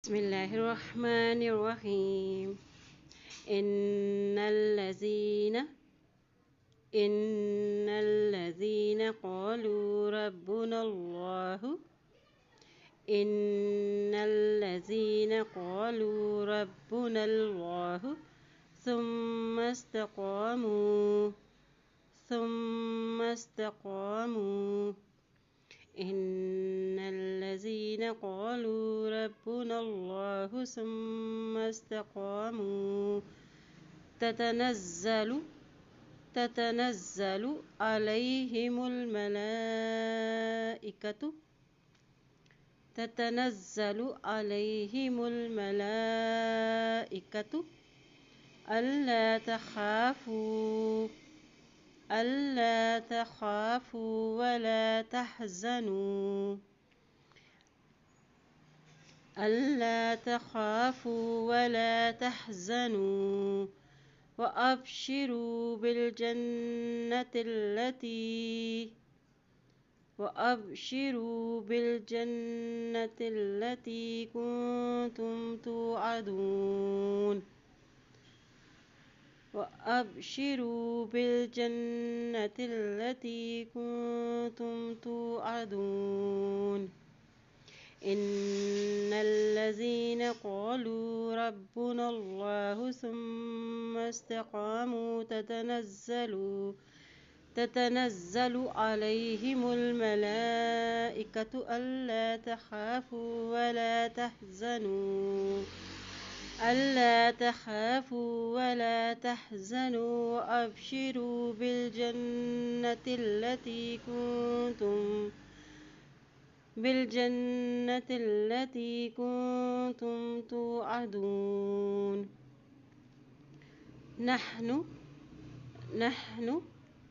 بسم الله الرحمن الرحيم. إن الذين إن الذين قالوا ربنا الله إن الذين قالوا ربنا الله ثم استقاموا إن الذين قالوا ربنا الله ثم استقاموا تتنزل عليهم الملائكة ألا تخافوا ولا تحزنوا وأبشروا بالجنة التي كنتم توعدون إن الذين قالوا ربنا الله ثم استقاموا تتنزل عليهم الملائكة ألا تخافوا ولا تحزنوا وأبشروا بالجنة التي كنتم توعدون. نحن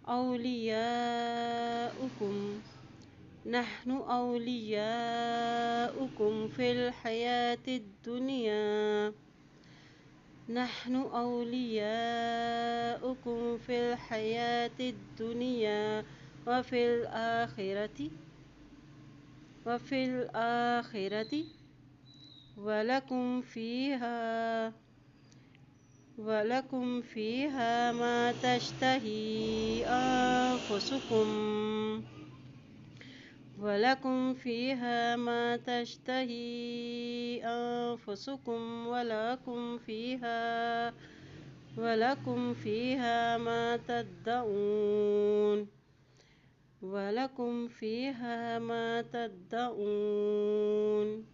أولياؤكم في الحياة الدنيا وفي الآخرة ولكم فيها ما تشتهي أنفسكم ولكم فيها ما تدعون.